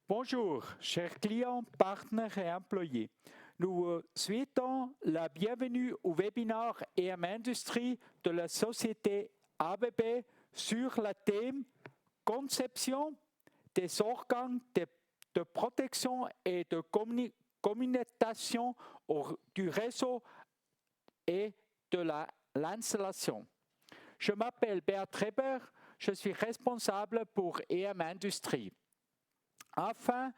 Bonjour, chers clients, partenaires et employés. Nous vous souhaitons la bienvenue au webinaire EM Industrie de la société ABB sur le thème conception des organes de protection et de communication du réseau et de l'installation. Je m'appelle Beat Treber, je suis responsable pour EM Industrie. Afin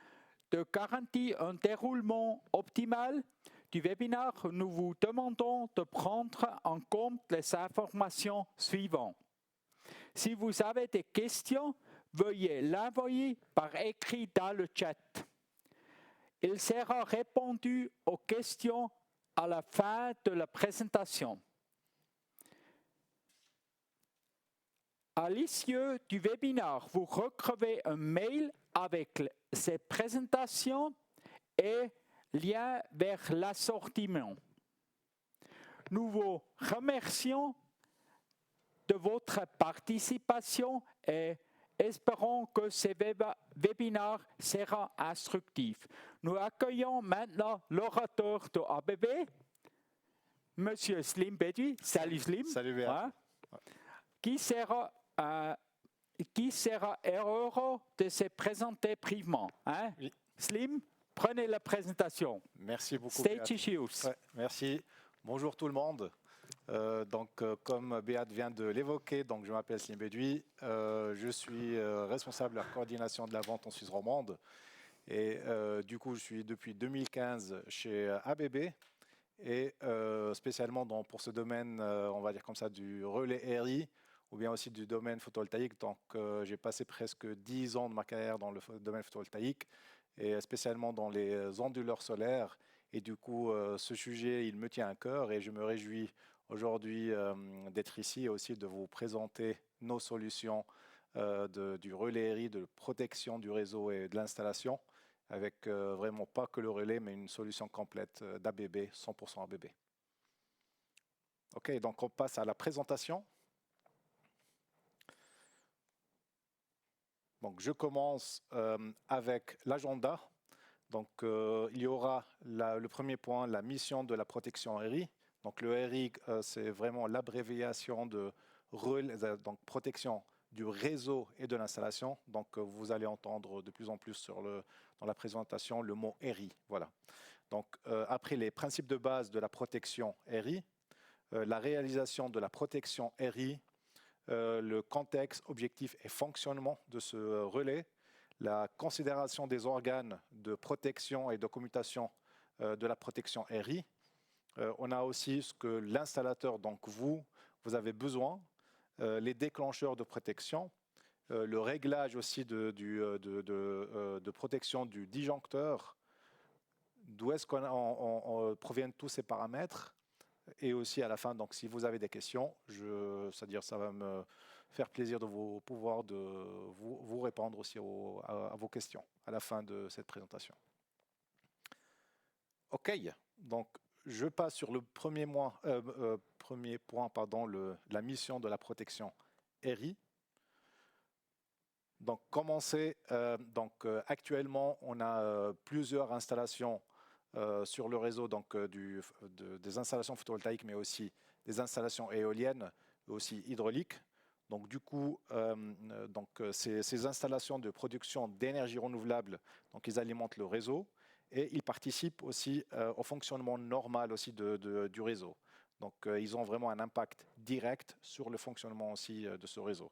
de garantir un déroulement optimal du webinaire, nous vous demandons de prendre en compte les informations suivantes. Si vous avez des questions, veuillez l'envoyer par écrit dans le chat. Il sera répondu aux questions à la fin de la présentation. À l'issue du webinaire, vous recevez un mail avec ces présentations et lien vers l'assortiment. Nous vous remercions de votre participation et espérons que ce webinaire sera instructif. Nous accueillons maintenant l'orateur de ABB, M. Slim Bedoui. Salut Slim. Salut Béat. Hein? Qui sera heureux de se présenter brièvement. Hein? Oui. Slim, prenez la présentation. Merci beaucoup. Stage is yours. Ouais, merci. Bonjour tout le monde. Comme Béat vient de l'évoquer, je m'appelle Slim Bedoui. Je suis responsable de la coordination de la vente en Suisse romande. Et du coup, je suis depuis 2015 chez ABB. Et spécialement pour ce domaine, on va dire comme ça, du relais RI, ou bien aussi du domaine photovoltaïque. Donc, j'ai passé presque 10 ans de ma carrière dans le domaine photovoltaïque, et spécialement dans les onduleurs solaires. Et du coup, ce sujet, il me tient à cœur, et je me réjouis aujourd'hui d'être ici et aussi de vous présenter nos solutions du relais RI, de protection du réseau et de l'installation, avec vraiment pas que le relais, mais une solution complète d'ABB, 100% ABB. OK, donc on passe à la présentation. Donc, je commence avec l'agenda. Donc, il y aura le premier point, la mission de la protection RI. Donc, le RI, c'est vraiment l'abréviation de protection du réseau et de l'installation. Donc, vous allez entendre de plus en plus dans la présentation le mot RI. Voilà. Donc, après les principes de base de la protection RI, la réalisation de la protection RI, le contexte, objectif et fonctionnement de ce relais, la considération des organes de protection et de commutation de la protection RI. On a aussi ce que l'installateur, donc vous avez besoin, les déclencheurs de protection, le réglage aussi de protection du disjoncteur, d'où est-ce qu'on proviennent tous ces paramètres. Et aussi à la fin, donc si vous avez des questions, c'est-à-dire ça va me faire plaisir de pouvoir vous répondre aussi à vos questions à la fin de cette présentation. OK, donc je passe sur le premier point, la mission de la protection RI. Donc actuellement, on a plusieurs installations sur le réseau des installations photovoltaïques, mais aussi des installations éoliennes, aussi hydrauliques. Donc du coup, ces installations de production d'énergie renouvelable, donc ils alimentent le réseau et ils participent aussi au fonctionnement normal aussi du réseau. Donc ils ont vraiment un impact direct sur le fonctionnement aussi de ce réseau.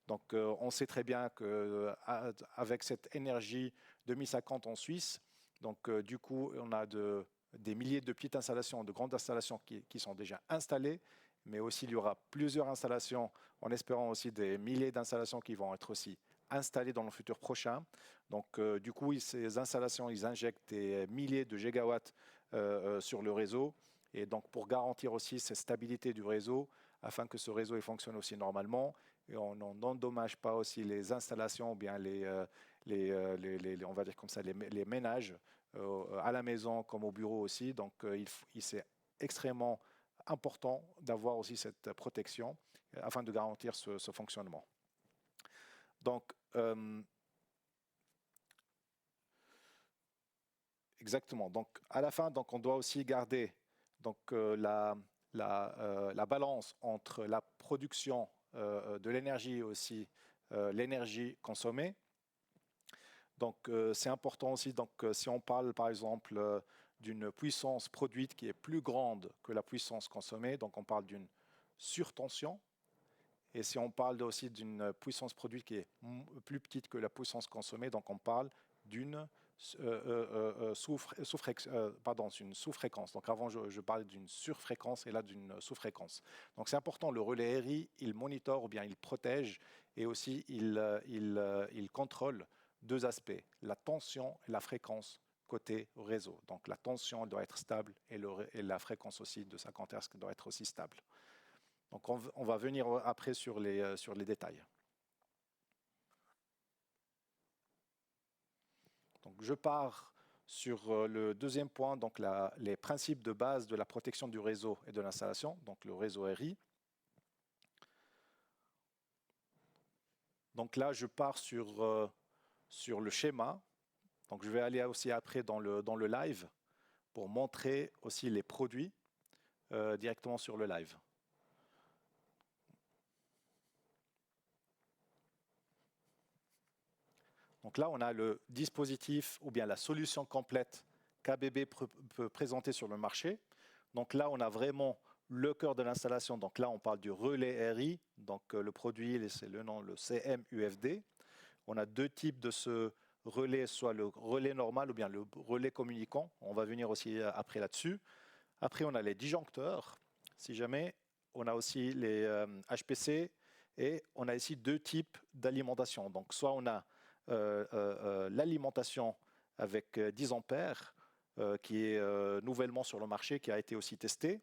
Donc on sait très bien qu'avec cette énergie 2050 en Suisse, donc, du coup, on a des milliers de petites installations, de grandes installations qui sont déjà installées, mais aussi il y aura plusieurs installations, en espérant aussi des milliers d'installations qui vont être aussi installées dans le futur prochain. Donc, du coup, ces installations, ils injectent des milliers de gigawatts sur le réseau. Et donc, pour garantir aussi cette stabilité du réseau, afin que ce réseau fonctionne aussi normalement, et on n'endommage pas aussi les installations, ou bien on va dire comme ça, les ménages à la maison comme au bureau aussi. Donc, c'est extrêmement important d'avoir aussi cette protection afin de garantir ce fonctionnement. Donc, exactement. Donc, à la fin, donc, on doit aussi garder donc, la balance entre la production de l'énergie et aussi l'énergie consommée. Donc, c'est important aussi, donc, si on parle par exemple d'une puissance produite qui est plus grande que la puissance consommée, donc on parle d'une surtension. Et si on parle aussi d'une puissance produite qui est plus petite que la puissance consommée, donc on parle d'une une sous-fréquence. Donc avant, je parlais d'une surfréquence et là d'une sous-fréquence. Donc c'est important, le relais RI, il monitore ou bien il protège et aussi il contrôle deux aspects, la tension et la fréquence côté réseau. Donc la tension elle doit être stable et la fréquence aussi de 50 Hz doit être aussi stable. Donc on va venir après sur les détails. Donc je pars sur le deuxième point, donc les principes de base de la protection du réseau et de l'installation, donc le réseau RI. Donc là, je pars sur le schéma. Donc je vais aller aussi après dans le live pour montrer aussi les produits directement sur le live. Donc là, on a le dispositif ou bien la solution complète qu'ABB peut présenter sur le marché. Donc là, on a vraiment le cœur de l'installation. Donc là, on parle du relais RI. Donc le produit, c'est le nom, le CMUFD. On a deux types de ce relais, soit le relais normal ou bien le relais communicant. On va venir aussi après là-dessus. Après, on a les disjoncteurs. Si jamais, on a aussi les HPC et on a ici deux types d'alimentation. Donc soit on a l'alimentation avec 10 ampères qui est nouvellement sur le marché, qui a été aussi testé,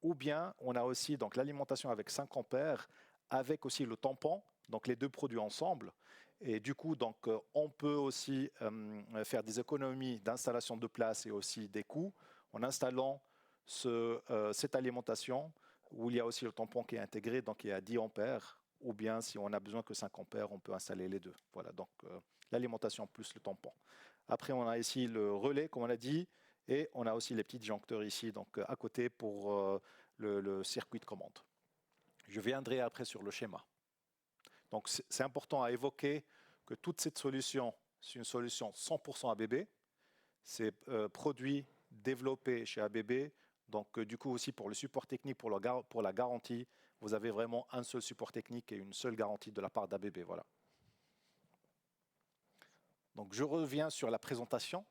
ou bien on a aussi donc l'alimentation avec 5 ampères avec aussi le tampon, donc les deux produits ensemble. Et du coup, donc, on peut aussi faire des économies d'installation de place et aussi des coûts en installant cette alimentation où il y a aussi le tampon qui est intégré, donc il y a 10 ampères, ou bien si on a besoin que 5 ampères, on peut installer les deux. Voilà, donc l'alimentation plus le tampon. Après, on a ici le relais, comme on a dit, et on a aussi les petits disjoncteurs ici, donc à côté pour le circuit de commande. Je viendrai après sur le schéma. Donc, c'est important à évoquer que toute cette solution, c'est une solution 100% ABB. C'est produit, développé chez ABB. Donc, du coup, aussi pour le support technique, pour la garantie, vous avez vraiment un seul support technique et une seule garantie de la part d'ABB. Voilà. Donc, je reviens sur la présentation.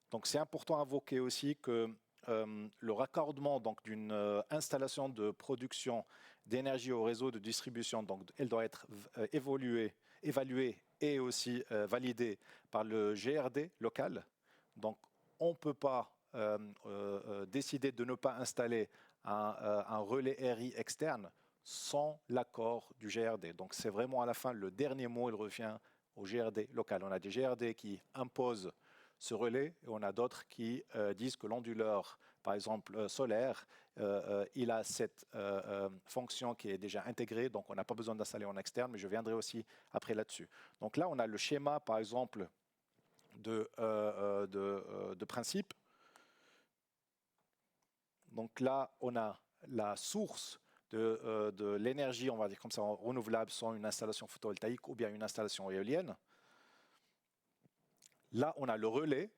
Donc, c'est important à évoquer aussi que le raccordement d'une installation de production d'énergie au réseau de distribution, donc elle doit être évaluée et aussi validée par le GRD local. Donc, on ne peut pas décider de ne pas installer un relais RI externe sans l'accord du GRD. Donc, c'est vraiment à la fin, le dernier mot, il revient au GRD local. On a des GRD qui imposent ce relais et on a d'autres qui disent que l'onduleur, par exemple solaire, il a cette fonction qui est déjà intégrée, donc on n'a pas besoin d'installer en externe, mais je viendrai aussi après là-dessus. Donc là, on a le schéma, par exemple, de principe. Donc là, on a la source de l'énergie, on va dire comme ça, renouvelable, soit une installation photovoltaïque ou bien une installation éolienne. Là, on a le relais.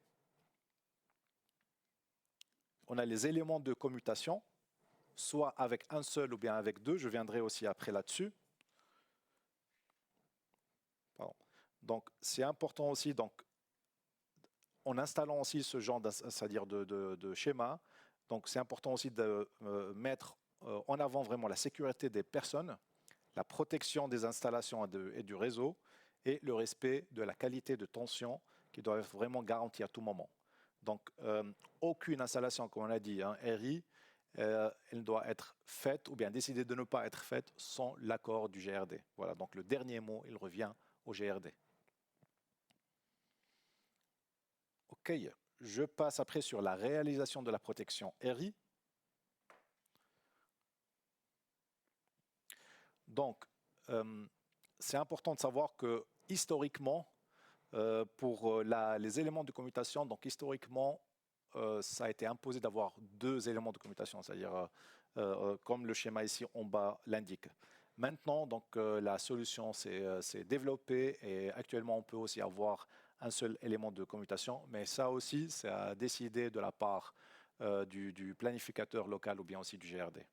On a les éléments de commutation, soit avec un seul ou bien avec deux. Je viendrai aussi après là-dessus. Donc, c'est important aussi, donc, en installant aussi ce genre c'est-à-dire de schéma, donc c'est important aussi de mettre en avant vraiment la sécurité des personnes, la protection des installations et du réseau, et le respect de la qualité de tension qui doit être vraiment garantie à tout moment. Donc, aucune installation, comme on a dit, RI, elle doit être faite ou bien décider de ne pas être faite sans l'accord du GRD. Voilà, donc le dernier mot, il revient au GRD. OK, je passe après sur la réalisation de la protection RI. Donc, c'est important de savoir que historiquement, Pour les éléments de commutation, donc historiquement, ça a été imposé d'avoir 2 éléments de commutation, c'est-à-dire comme le schéma ici en bas l'indique. Maintenant, donc, la solution s'est développée et actuellement, on peut aussi avoir un seul élément de commutation, mais ça aussi, c'est à décider de la part du planificateur local ou bien aussi du GRD.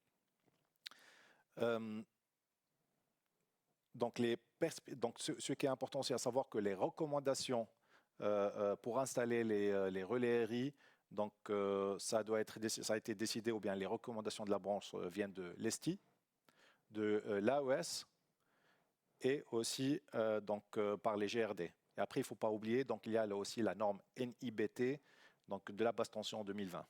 Donc, ce qui est important, c'est à savoir que les recommandations pour installer les relais RI, donc ça a été décidé, ou bien les recommandations de la branche viennent de l'ESTI, de l'AES et aussi par les GRD. Et après, il ne faut pas oublier, donc il y a là aussi la norme NIBT, donc de la basse tension en 2020.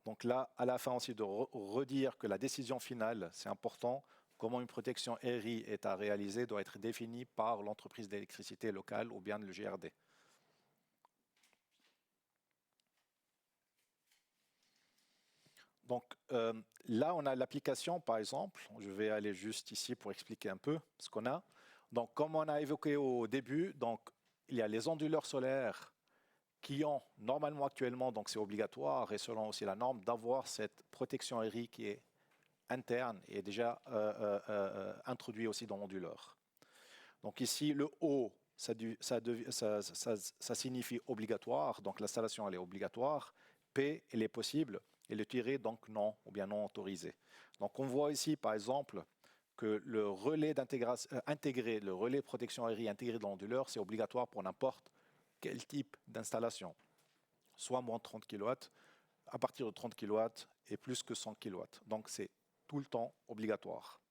Donc là, à la fin aussi, de redire que la décision finale, c'est important, comment une protection RI est à réaliser doit être définie par l'entreprise d'électricité locale ou bien le GRD. Donc là, on a l'application, par exemple. Je vais aller juste ici pour expliquer un peu ce qu'on a. Donc, comme on a évoqué au début, donc, il y a les onduleurs solaires qui ont normalement actuellement, donc c'est obligatoire, et selon aussi la norme, d'avoir cette protection RI qui est interne et déjà introduit aussi dans l'onduleur. Donc ici, le O, ça signifie obligatoire, donc l'installation elle est obligatoire. P, elle est possible, et le tiré, donc non, ou bien non autorisé. Donc on voit ici, par exemple, que le relais intégré, le relais protection RI intégré dans l'onduleur, c'est obligatoire pour n'importe quel type d'installation, soit moins de 30 kW, à partir de 30 kW et plus que 100 kW. Donc c'est tout le temps obligatoire.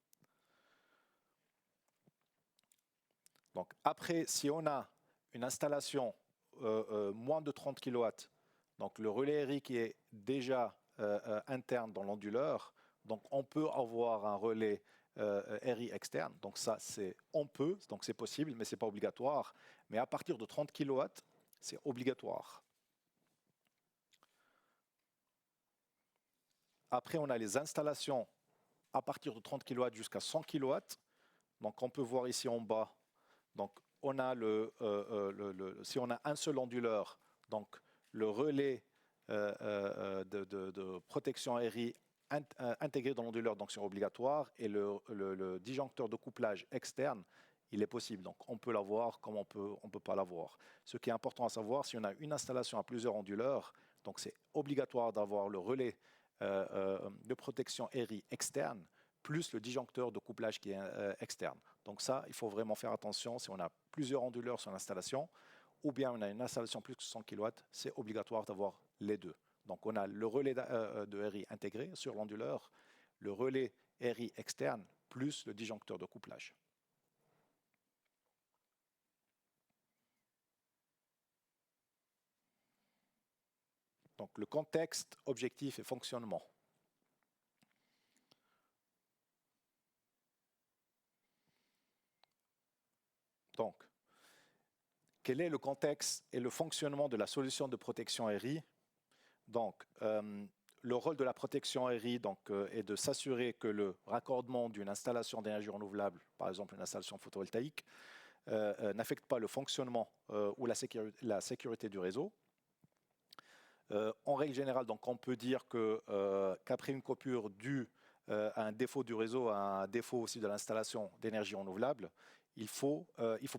Donc après, si on a une installation moins de 30 kW, donc le relais RI qui est déjà interne dans l'onduleur, donc on peut avoir un relais RI externe. Donc ça, on peut, donc c'est possible, mais ce n'est pas obligatoire. Mais à partir de 30 kW, c'est obligatoire. Après, on a les installations à partir de 30 kW jusqu'à 100 kW. Donc on peut voir ici en bas. Donc on a si on a un seul onduleur, donc le relais de protection RI intégré dans l'onduleur, donc c'est obligatoire, et le disjoncteur de couplage externe, il est possible. Donc on peut l'avoir comme on peut pas l'avoir. Ce qui est important à savoir, si on a une installation à plusieurs onduleurs, donc c'est obligatoire d'avoir le relais de protection RI externe plus le disjoncteur de couplage qui est externe. Donc ça, il faut vraiment faire attention si on a plusieurs onduleurs sur l'installation ou bien on a une installation plus que 100 kW, c'est obligatoire d'avoir les deux. Donc on a le relais de RI intégré sur l'onduleur, le relais RI externe plus le disjoncteur de couplage. Donc le contexte, objectif et fonctionnement. Donc, quel est le contexte et le fonctionnement de la solution de protection RI? Donc, le rôle de la protection RI est de s'assurer que le raccordement d'une installation d'énergie renouvelable, par exemple une installation photovoltaïque, n'affecte pas le fonctionnement ou la sécurité du réseau. En règle générale, donc, on peut dire qu'après une coupure due à un défaut du réseau, à un défaut aussi de l'installation d'énergie renouvelable, il ne faut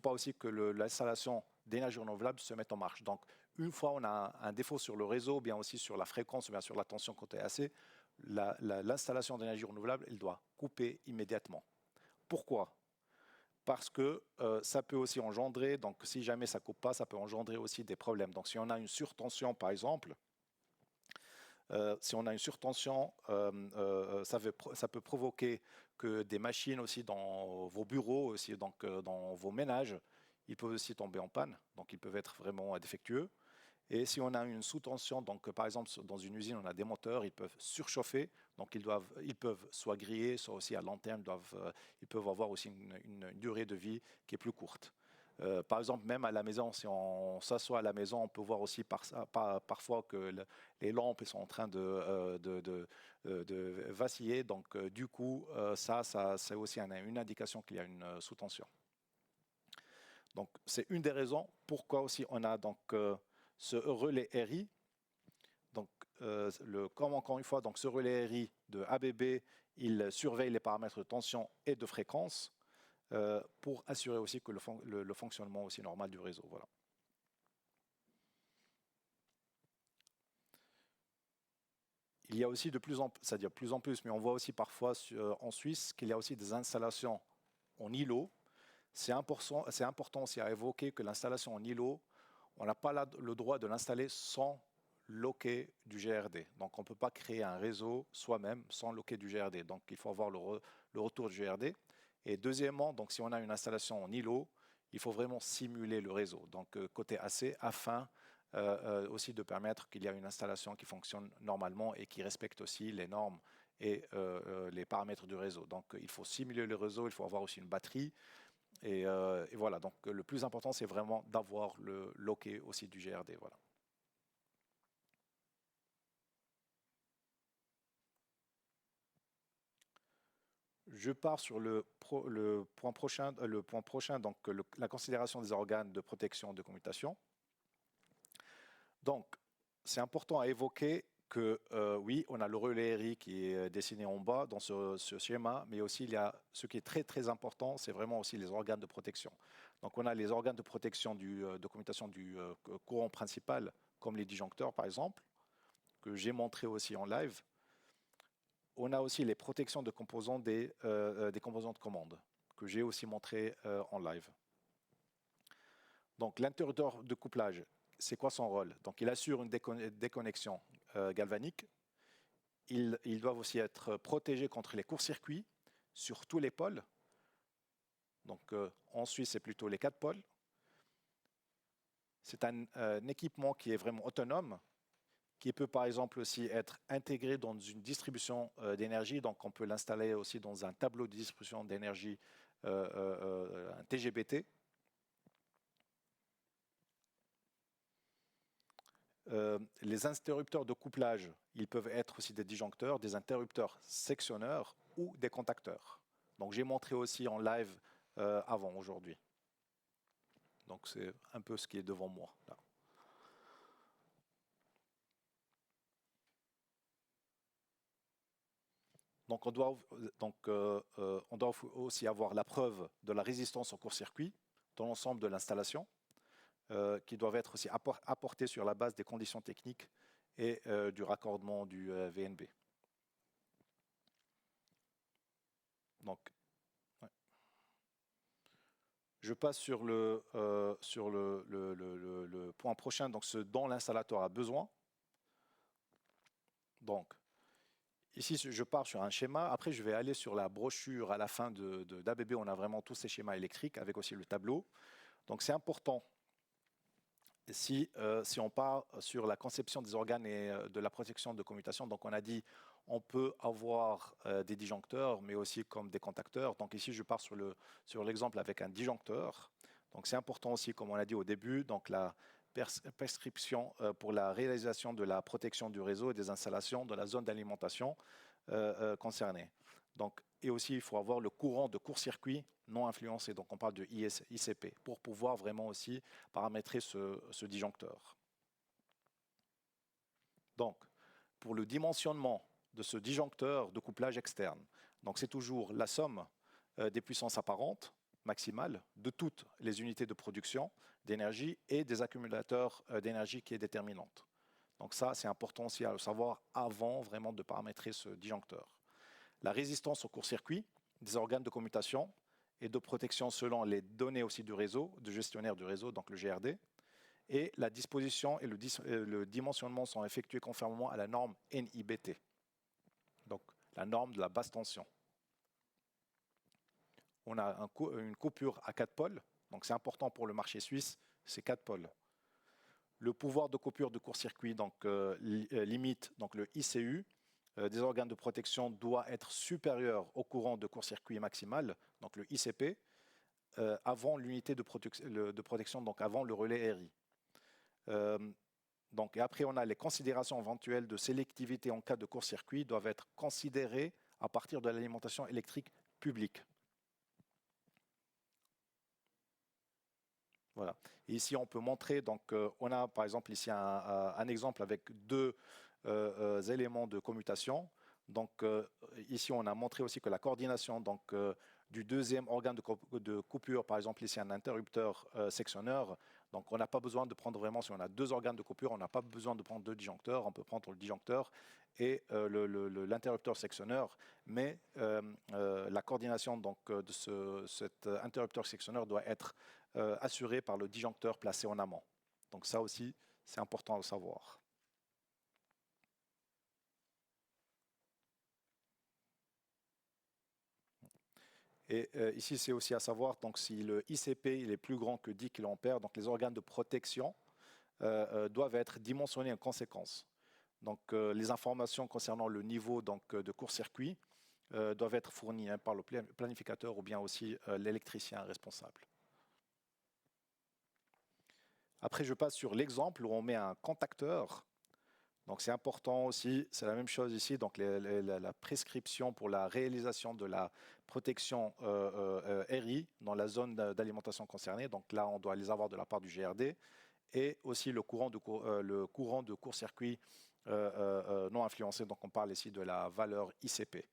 pas aussi que l'installation d'énergie renouvelable se mette en marche. Donc, une fois on a un défaut sur le réseau, bien aussi sur la fréquence, bien sur la tension côté AC, l'installation d'énergie renouvelable, elle doit couper immédiatement. Pourquoi? Parce que ça peut aussi engendrer, donc si jamais ça ne coupe pas, ça peut engendrer aussi des problèmes. Donc si on a une surtension par exemple, si on a une surtension, ça peut provoquer que des machines aussi dans vos bureaux, aussi donc dans vos ménages, ils peuvent aussi tomber en panne, donc ils peuvent être vraiment défectueux. Et si on a une sous-tension, donc par exemple dans une usine, on a des moteurs, ils peuvent surchauffer, donc ils peuvent soit griller, soit aussi à long terme, ils peuvent avoir aussi une durée de vie qui est plus courte. Par exemple, même à la maison, si on s'assoit à la maison, on peut voir aussi parfois que les lampes sont en train de vaciller. Donc, du coup, ça c'est aussi une indication qu'il y a une sous-tension. Donc, c'est une des raisons pourquoi aussi on a donc ce relais RI. Donc, comme encore une fois, donc ce relais RI de ABB, il surveille les paramètres de tension et de fréquence pour assurer aussi que le fonctionnement aussi normal du réseau. Voilà. Il y a aussi de plus en plus, c'est-à-dire plus en plus, mais on voit aussi parfois en Suisse qu'il y a aussi des installations en îlot. C'est important aussi à évoquer que l'installation en îlot, on n'a pas le droit de l'installer sans loquet du GRD. Donc on ne peut pas créer un réseau soi-même sans loquet du GRD. Donc il faut avoir le retour du GRD. Et deuxièmement, donc si on a une installation en îlot, il faut vraiment simuler le réseau. Donc côté AC, afin aussi de permettre qu'il y ait une installation qui fonctionne normalement et qui respecte aussi les normes et les paramètres du réseau. Donc il faut simuler le réseau, il faut avoir aussi une batterie. Et voilà, donc le plus important, c'est vraiment d'avoir le loquet aussi du GRD. Voilà. Je pars sur le point prochain, donc la considération des organes de protection de commutation. Donc, c'est important à évoquer que oui, on a le relais RI qui est dessiné en bas dans ce schéma, mais aussi il y a ce qui est très très important, c'est vraiment aussi les organes de protection. Donc, on a les organes de protection de commutation du courant principal, comme les disjoncteurs par exemple, que j'ai montré aussi en live. On a aussi les protections de composants des composants de commande, que j'ai aussi montré en live. Donc, l'interrupteur de couplage, c'est quoi son rôle? Donc, il assure une déconnexion galvanique. Ils doivent aussi être protégés contre les courts-circuits sur tous les pôles. Donc, en Suisse, c'est plutôt les 4 pôles. C'est un équipement qui est vraiment autonome, qui peut par exemple aussi être intégré dans une distribution d'énergie. Donc, on peut l'installer aussi dans un tableau de distribution d'énergie, un TGBT. Les interrupteurs de couplage, ils peuvent être aussi des disjoncteurs, des interrupteurs sectionneurs ou des contacteurs. Donc, j'ai montré aussi en live avant aujourd'hui. Donc, c'est un peu ce qui est devant moi, là. Donc, on doit aussi avoir la preuve de la résistance au court-circuit dans l'ensemble de l'installation, qui doivent être aussi apportées sur la base des conditions techniques et du raccordement du VNB. Donc, ouais. Je passe sur le point prochain, donc ce dont l'installateur a besoin. Donc, ici, je pars sur un schéma. Après, je vais aller sur la brochure à la fin d'ABB. On a vraiment tous ces schémas électriques avec aussi le tableau. Donc, c'est important. Si on part sur la conception des organes et de la protection de commutation, donc on a dit on peut avoir des disjoncteurs, mais aussi comme des contacteurs. Donc ici, je pars sur l'exemple avec un disjoncteur. Donc c'est important aussi, comme on l'a dit au début, donc la prescription pour la réalisation de la protection du réseau et des installations de la zone d'alimentation concernée. Donc, et aussi, il faut avoir le courant de court-circuit non influencé. Donc, on parle de ICP pour pouvoir vraiment aussi paramétrer ce disjoncteur. Donc, pour le dimensionnement de ce disjoncteur de couplage externe, donc c'est toujours la somme des puissances apparentes maximales de toutes les unités de production d'énergie et des accumulateurs d'énergie qui est déterminante. Donc ça, c'est important aussi à le savoir avant vraiment de paramétrer ce disjoncteur. La résistance au court-circuit des organes de commutation et de protection selon les données aussi du réseau, du gestionnaire du réseau, donc le GRD, et la disposition et le dimensionnement sont effectués conformément à la norme NIBT, donc la norme de la basse tension. On a une coupure à 4 pôles, donc c'est important pour le marché suisse, c'est 4 pôles. Le pouvoir de coupure de court-circuit donc, limite donc le ICU des organes de protection doit être supérieur au courant de court-circuit maximal, donc le ICP, avant l'unité de protection, donc avant le relais RI. Et après, on a les considérations éventuelles de sélectivité en cas de court-circuit doivent être considérées à partir de l'alimentation électrique publique. Voilà. Et ici, on peut montrer, donc on a par exemple ici un exemple avec deux éléments de commutation. Donc ici, on a montré aussi que la coordination du deuxième organe de coupure, par exemple ici un interrupteur sectionneur, donc on n'a pas besoin de prendre vraiment, si on a deux organes de coupure, on n'a pas besoin de prendre deux disjoncteurs, on peut prendre le disjoncteur et l'interrupteur sectionneur, mais la coordination de cet interrupteur sectionneur doit être assurée par le disjoncteur placé en amont. Donc ça aussi, c'est important de savoir. Et ici, c'est aussi à savoir donc, si le ICP il est plus grand que 10 kA, donc les organes de protection doivent être dimensionnés en conséquence. Donc les informations concernant le niveau de court-circuit doivent être fournies par le planificateur ou bien aussi l'électricien responsable. Après, je passe sur l'exemple où on met un contacteur. Donc c'est important aussi, c'est la même chose ici, donc la prescription pour la réalisation de la protection RI dans la zone d'alimentation concernée. Donc là, on doit les avoir de la part du GRD et aussi le courant de court-circuit non influencé. Donc on parle ici de la valeur ICP.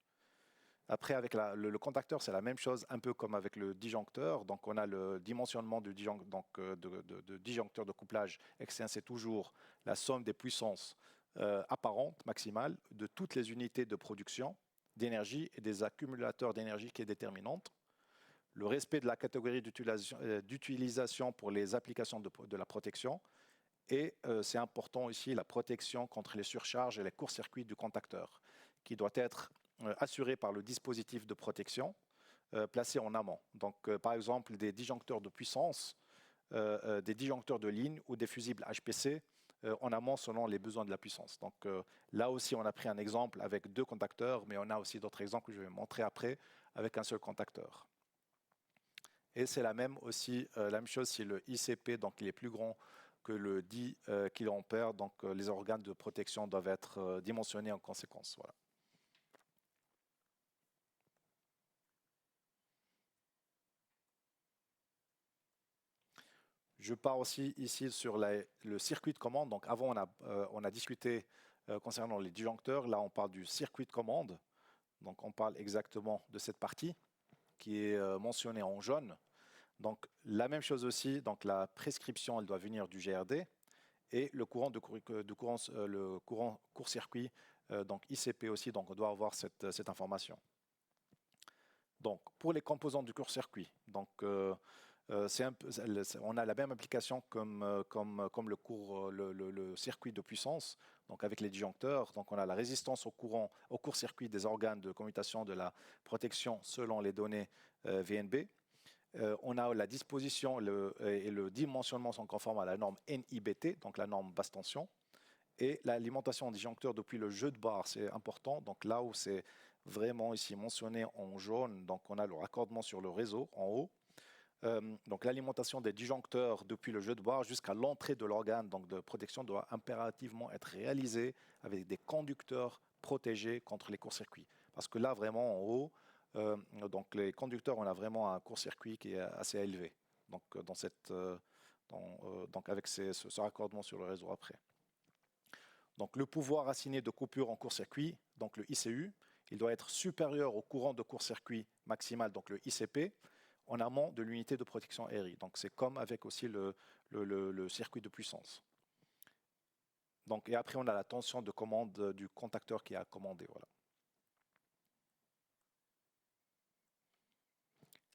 Après, avec le contacteur, c'est la même chose, un peu comme avec le disjoncteur. Donc, on a le dimensionnement de disjoncteur de couplage externe, c'est toujours la somme des puissances apparentes, maximales, de toutes les unités de production d'énergie et des accumulateurs d'énergie qui est déterminante. Le respect de la catégorie d'utilisation pour les applications de la protection. Et c'est important ici la protection contre les surcharges et les courts-circuits du contacteur, qui doit être assuré par le dispositif de protection placé en amont. Donc, par exemple, des disjoncteurs de puissance, des disjoncteurs de ligne ou des fusibles HPC en amont selon les besoins de la puissance. Donc, là aussi, on a pris un exemple avec deux contacteurs, mais on a aussi d'autres exemples que je vais montrer après avec un seul contacteur. Et c'est la même chose si le ICP, donc il est plus grand que le 10 kA, donc les organes de protection doivent être dimensionnés en conséquence. Voilà. Je pars aussi ici sur le circuit de commande. Donc avant, on a discuté concernant les disjoncteurs. Là, on parle du circuit de commande. Donc on parle exactement de cette partie qui est mentionnée en jaune. Donc la même chose aussi, donc la prescription, elle doit venir du GRD. Et le courant court-circuit, donc ICP aussi, donc on doit avoir cette information. Donc pour les composants du court-circuit, donc on a la même application comme le circuit de puissance, donc avec les disjoncteurs. Donc on a la résistance au court-circuit des organes de commutation de la protection selon les données VNB. On a la disposition et le dimensionnement sont conformes à la norme NIBT, donc la norme basse tension. Et l'alimentation en disjoncteur depuis le jeu de barre, c'est important. Donc là où c'est vraiment ici mentionné en jaune, donc on a le raccordement sur le réseau en haut. Donc l'alimentation des disjoncteurs depuis le jeu de barre jusqu'à l'entrée de l'organe de protection doit impérativement être réalisée avec des conducteurs protégés contre les courts-circuits. Parce que là, vraiment en haut, donc les conducteurs, on a vraiment un court-circuit qui est assez élevé. Donc, donc avec ce raccordement sur le réseau après. Donc le pouvoir assigné de coupure en court-circuit, donc le ICU, il doit être supérieur au courant de court-circuit maximal, donc le ICP, en amont de l'unité de protection RI. Donc c'est comme avec aussi le circuit de puissance. Donc, et après, on a la tension de commande du contacteur qui a commandé. Voilà.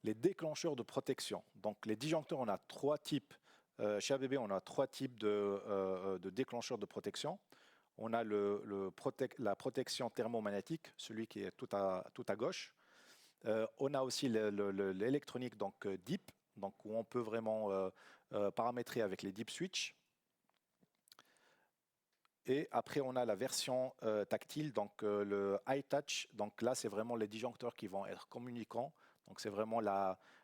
Les déclencheurs de protection. Donc les disjoncteurs, on a trois types. Chez ABB, on a trois types de déclencheurs de protection. On a la protection thermomagnétique, celui qui est tout à gauche. On a aussi l'électronique, donc DIP, donc où on peut vraiment paramétrer avec les DIP switch. Et après, on a la version tactile, donc le high touch. Donc là, c'est vraiment les disjoncteurs qui vont être communicants. Donc c'est vraiment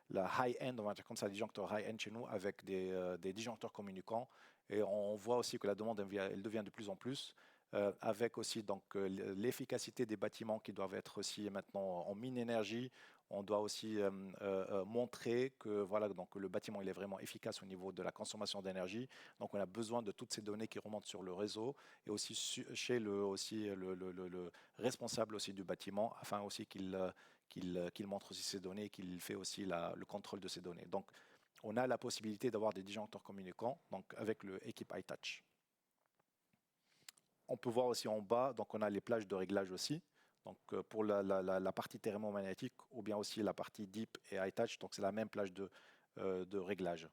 la high-end, on va dire comme ça, disjoncteur high-end chez nous, avec des disjoncteurs communicants. Et on voit aussi que la demande elle devient de plus en plus, avec aussi donc l'efficacité des bâtiments qui doivent être aussi maintenant en mine énergie. On doit aussi montrer que voilà, donc le bâtiment il est vraiment efficace au niveau de la consommation d'énergie. Donc on a besoin de toutes ces données qui remontent sur le réseau et aussi chez le responsable aussi du bâtiment, afin aussi qu'il montre aussi ces données et qu'il fait aussi le contrôle de ces données. Donc on a la possibilité d'avoir des disjoncteurs communicants donc avec le Equip iTouch. On peut voir aussi en bas, donc on a les plages de réglage aussi. Donc pour la partie thermomagnétique ou bien aussi la partie deep et high touch, donc c'est la même plage de réglage.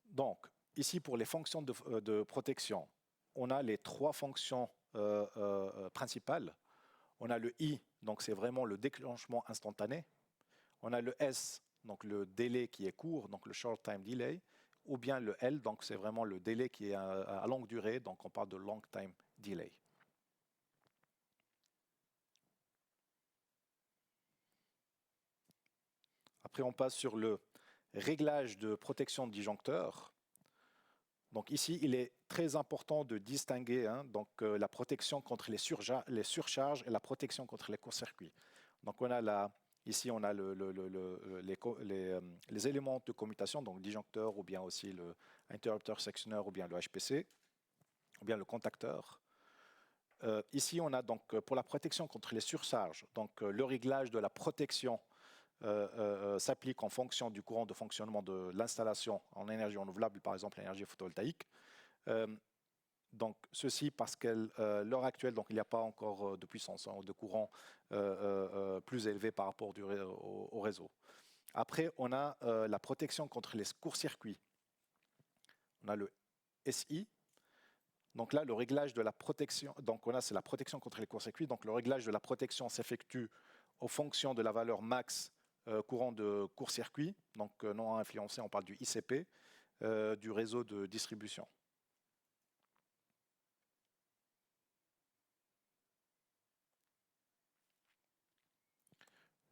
Donc ici pour les fonctions de protection, on a les trois fonctions principales. On a le I, donc c'est vraiment le déclenchement instantané. On a le S, donc le délai qui est court, donc le short time delay, ou bien le L, donc c'est vraiment le délai qui est à longue durée, donc on parle de long time delay. Après, on passe sur le réglage de protection de disjoncteur. Donc ici, il est très important de distinguer donc, la protection contre les surcharges et la protection contre les courts-circuits. Donc on a ici, on a les éléments de commutation, donc disjoncteur ou bien aussi le interrupteur sectionneur ou bien le HPC, ou bien le contacteur. Ici, on a donc pour la protection contre les surcharges, donc le réglage de la protection s'applique en fonction du courant de fonctionnement de l'installation en énergie renouvelable, par exemple l'énergie photovoltaïque. Donc ceci parce qu'à l'heure actuelle, donc, il n'y a pas encore de puissance ou de courant plus élevé par rapport au réseau. Après, on a la protection contre les courts-circuits. On a le SI. Donc là, le réglage de la protection, donc c'est la protection contre les courts-circuits. Donc le réglage de la protection s'effectue en fonction de la valeur max courant de court-circuit, donc non influencé, on parle du ICP, du réseau de distribution.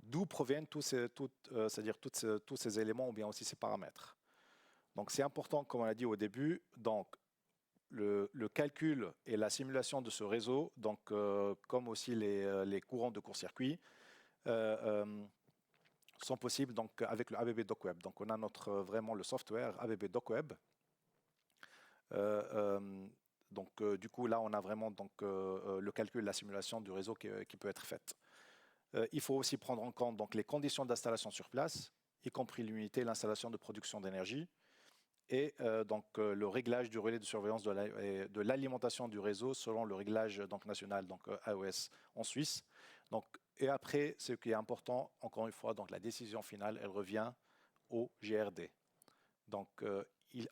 D'où proviennent tous ces éléments ou bien aussi ces paramètres. Donc c'est important, comme on l'a dit au début, donc le calcul et la simulation de ce réseau, donc comme aussi les courants de court-circuit, sont possibles donc avec le ABB DocWeb. Donc on a vraiment le software ABB DocWeb. Du coup là on a vraiment donc le calcul, la simulation du réseau qui peut être faite. Il faut aussi prendre en compte donc les conditions d'installation sur place, y compris l'unité, l'installation de production d'énergie, et le réglage du relais de surveillance de l'alimentation du réseau selon le réglage donc, national, donc AOS en Suisse. Donc, et après, ce qui est important, encore une fois, donc la décision finale, elle revient au GRD. Donc,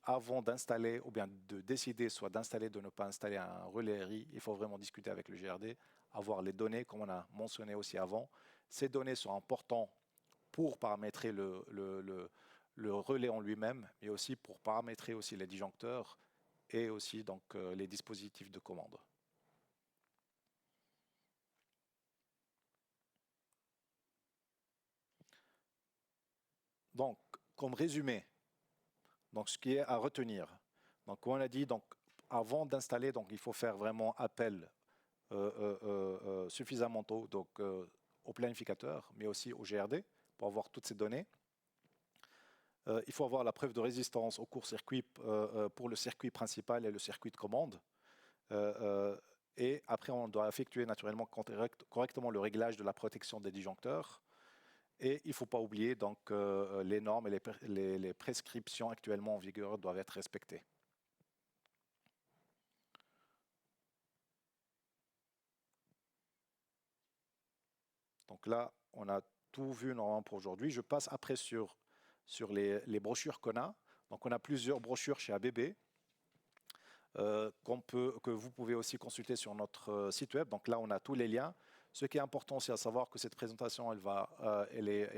avant d'installer ou bien de décider soit d'installer, de ne pas installer un relais RI, il faut vraiment discuter avec le GRD, avoir les données, comme on a mentionné aussi avant. Ces données sont importantes pour paramétrer le relais en lui-même, mais aussi pour paramétrer aussi les disjoncteurs et aussi donc, les dispositifs de commande. Donc, comme résumé, donc, ce qui est à retenir, donc, comme on a dit, donc, avant d'installer, donc, il faut faire vraiment appel suffisamment tôt donc, au planificateur, mais aussi au GRD pour avoir toutes ces données. Il faut avoir la preuve de résistance au court-circuit pour le circuit principal et le circuit de commande. Et après, on doit effectuer naturellement correctement le réglage de la protection des disjoncteurs. Et il ne faut pas oublier donc les normes et les prescriptions actuellement en vigueur doivent être respectées. Donc là, on a tout vu normalement pour aujourd'hui. Je passe après sur les brochures qu'on a. Donc on a plusieurs brochures chez ABB que vous pouvez aussi consulter sur notre site web. Donc là, on a tous les liens. Ce qui est important, c'est à savoir que cette présentation, elle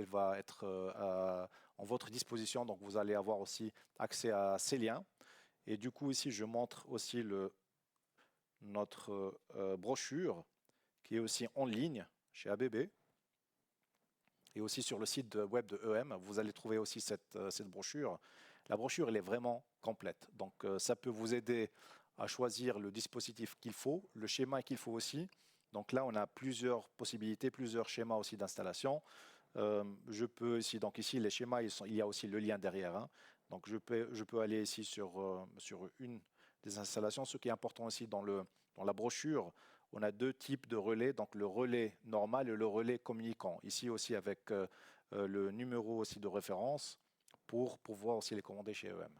va être en votre disposition. Donc vous allez avoir aussi accès à ces liens. Et du coup, ici, je montre aussi notre brochure qui est aussi en ligne chez ABB. Et aussi sur le site web de EM, vous allez trouver aussi cette brochure. La brochure, elle est vraiment complète. Donc, ça peut vous aider à choisir le dispositif qu'il faut, le schéma qu'il faut aussi. Donc là, on a plusieurs possibilités, plusieurs schémas aussi d'installation. Je peux ici, donc ici, les schémas, il y a aussi le lien derrière. Hein. Donc, je peux aller ici sur une des installations. Ce qui est important aussi dans la brochure, on a deux types de relais, donc le relais normal et le relais communicant. Ici aussi avec le numéro aussi de référence pour pouvoir aussi les commander chez EM.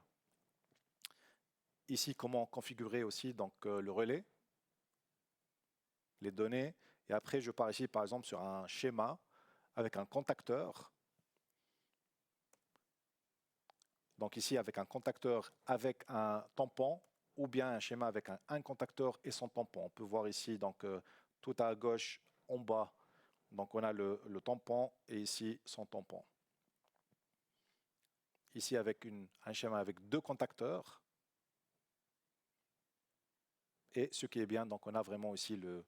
Ici, comment configurer aussi donc, le relais, les données. Et après, je pars ici par exemple sur un schéma avec un contacteur. Donc ici, avec un contacteur avec un tampon ou bien un schéma avec un contacteur et son tampon. On peut voir ici donc tout à gauche en bas. Donc on a le tampon et ici son tampon. Ici avec un schéma avec deux contacteurs. Et ce qui est bien, donc on a vraiment aussi le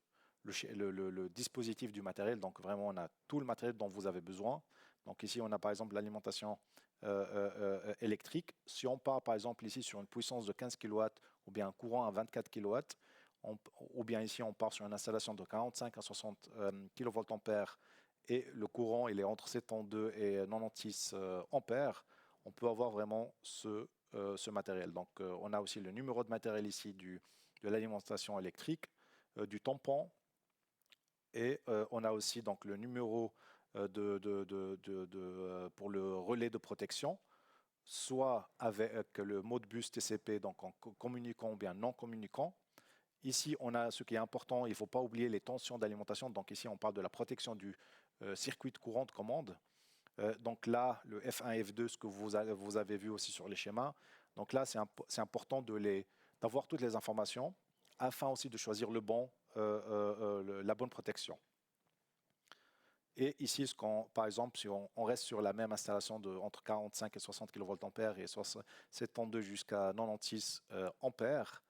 dispositif du matériel. Donc vraiment on a tout le matériel dont vous avez besoin. Donc ici on a par exemple l'alimentation électrique. Si on part par exemple ici sur une puissance de 15 kW ou bien un courant à 24 kW, ou bien ici on part sur une installation de 45 à 60 kVA et le courant il est entre 72 et 96 ampères, on peut avoir vraiment ce matériel. Donc on a aussi le numéro de matériel ici de l'alimentation électrique, du tampon et on a aussi donc le numéro pour le relais de protection, soit avec le mode bus TCP, donc en communiquant ou bien non communiquant. Ici, on a ce qui est important, il ne faut pas oublier les tensions d'alimentation. Donc ici, on parle de la protection du circuit de courant de commande. Donc là, le F1 et F2, ce que vous avez vu aussi sur les schémas. Donc là, c'est important d'avoir toutes les informations afin aussi de choisir la bonne protection. Et ici, par exemple, si on reste sur la même installation entre 45 et 60 kVA et 72 jusqu'à 96 ampères,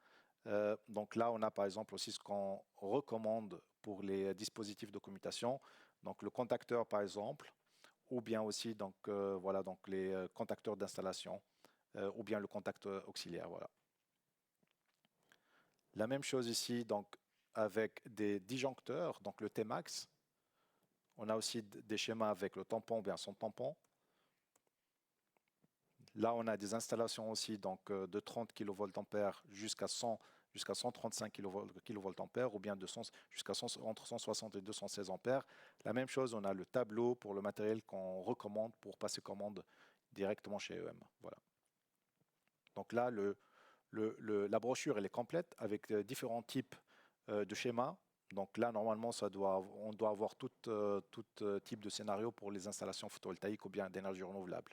donc là, on a par exemple aussi ce qu'on recommande pour les dispositifs de commutation, donc le contacteur par exemple, ou bien aussi donc, voilà, donc les contacteurs d'installation, ou bien le contact auxiliaire. Voilà. La même chose ici donc, avec des disjoncteurs, donc le Tmax. On a aussi des schémas avec le tampon ou bien son tampon. Là, on a des installations aussi donc, de 30 kVA jusqu'à 135 kVA ou bien entre 160 et 216 ampères. La même chose, on a le tableau pour le matériel qu'on recommande pour passer commande directement chez EM. Voilà. Donc là, la brochure elle est complète avec différents types de schémas. Donc là, normalement, on doit avoir tout type de scénario pour les installations photovoltaïques ou bien d'énergie renouvelable.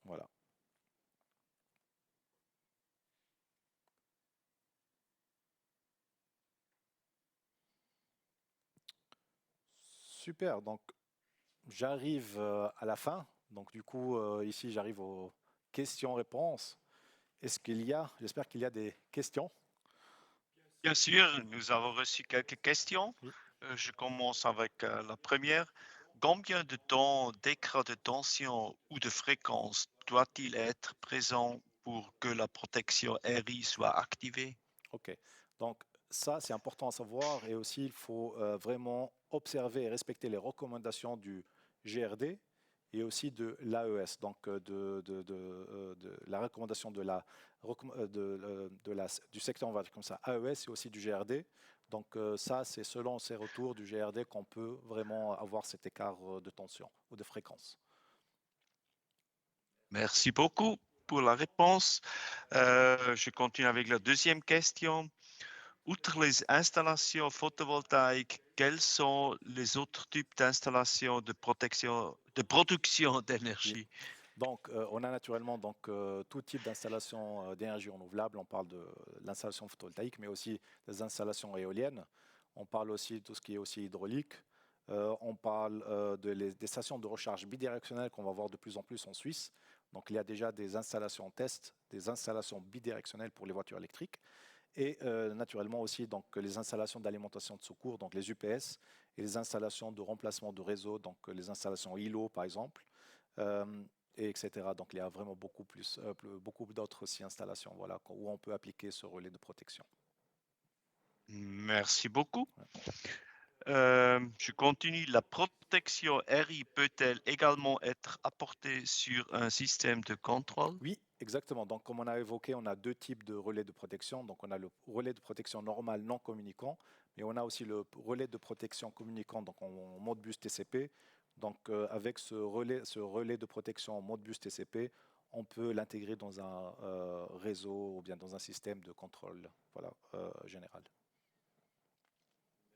Voilà. Super, donc j'arrive à la fin. Donc du coup, ici, j'arrive aux questions-réponses. J'espère qu'il y a des questions. Bien sûr, nous avons reçu quelques questions. Oui. Je commence avec la première. Combien de temps d'écart de tension ou de fréquence doit-il être présent pour que la protection RI soit activée? Ok, donc ça c'est important à savoir et aussi il faut vraiment observer et respecter les recommandations du GRD et aussi de l'AES, donc de la recommandation du secteur, on va dire comme ça, AES et aussi du GRD. Donc ça c'est selon ces retours du GRD qu'on peut vraiment avoir cet écart de tension ou de fréquence. Merci beaucoup pour la réponse. Je continue avec la deuxième question. Outre les installations photovoltaïques, quels sont les autres types d'installations de production d'énergie? Donc, on a naturellement donc, tout type d'installation d'énergie renouvelable. On parle de l'installation photovoltaïque, mais aussi des installations éoliennes. On parle aussi de tout ce qui est aussi hydraulique. On parle des stations de recharge bidirectionnelles qu'on va voir de plus en plus en Suisse. Donc, il y a déjà des installations en test, des installations bidirectionnelles pour les voitures électriques. Et naturellement aussi donc, les installations d'alimentation de secours, donc les UPS. et les installations de remplacement de réseau, donc les installations ILO par exemple, et etc. Donc il y a vraiment beaucoup d'autres aussi installations, voilà, où on peut appliquer ce relais de protection. Merci beaucoup. Je continue. La protection RI peut-elle également être apportée sur un système de contrôle? Oui, exactement. Donc, comme on a évoqué, on a deux types de relais de protection. Donc, on a le relais de protection normal non communicant, mais on a aussi le relais de protection communicant, donc en mode bus TCP. Donc, avec ce relais de protection en mode bus TCP, on peut l'intégrer dans un réseau ou bien dans un système de contrôle, voilà, général.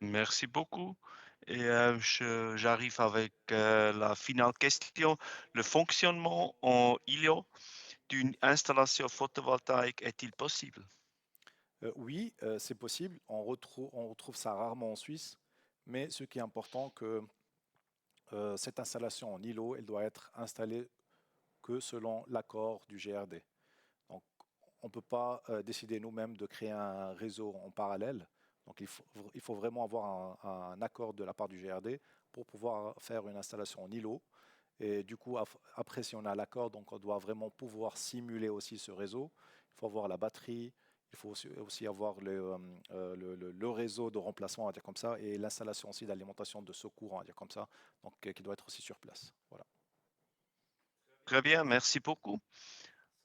Merci beaucoup. Et j'arrive avec la finale question. Le fonctionnement en ILO d'une installation photovoltaïque est-il possible? Oui, c'est possible. On retrouve ça rarement en Suisse, mais ce qui est important, que cette installation en îlot, elle doit être installée que selon l'accord du GRD. Donc, on ne peut pas décider nous-mêmes de créer un réseau en parallèle. Donc, il faut vraiment avoir un accord de la part du GRD pour pouvoir faire une installation en îlot. Et du coup, après, si on a l'accord, donc on doit vraiment pouvoir simuler aussi ce réseau. Il faut avoir la batterie, il faut aussi avoir le réseau de remplacement, on va dire comme ça, et l'installation aussi d'alimentation de secours, on va dire comme ça, donc qui doit être aussi sur place. Voilà. Très bien, merci beaucoup.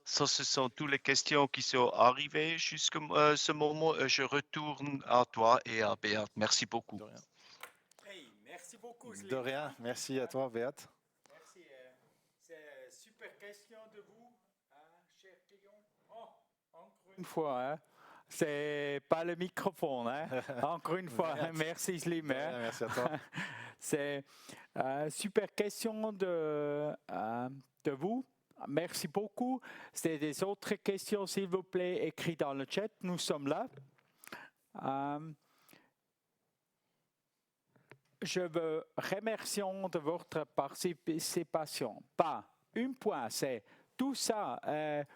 Ça, ce sont toutes les questions qui sont arrivées jusqu'à ce moment. Je retourne à toi et à Béat. Merci beaucoup. De rien. Hey, merci beaucoup, Slim. De rien. Merci à toi, Béat. Merci. C'est une super question de vous, cher client. Oh, encore une fois, hein. C'est pas le microphone. Hein. Encore une fois, hein. Merci Slim. Hein. Merci à toi. C'est une super question de vous. Merci beaucoup. C'est des autres questions, s'il vous plaît, écrites dans le chat. Nous sommes là. Je veux remercier de votre participation. Pas un point, c'est tout ça.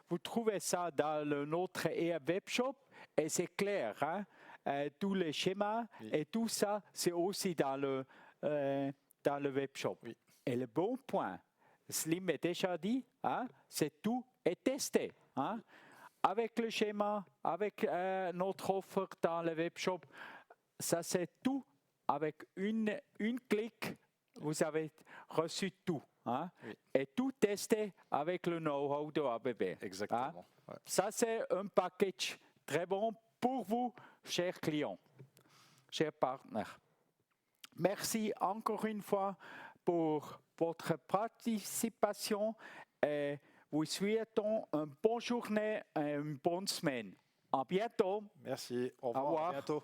Vous trouvez ça dans notre webshop et c'est clair. Hein? Tous les schémas et tout ça, c'est aussi dans le webshop. Oui. Et le bon point, Slim a déjà dit, hein, c'est tout est testé. Hein? Avec le schéma, avec notre offre dans le webshop, ça c'est tout. Avec une clic, vous avez reçu tout. Hein? Oui. Et tout testé avec le know-how de ABB. Exactement. Hein? Ouais. Ça, c'est un package très bon pour vous, chers clients, chers partenaires. Merci encore une fois pour votre participation et vous souhaitons une bonne journée et une bonne semaine. À bientôt. Merci. Au revoir. Au revoir. À bientôt.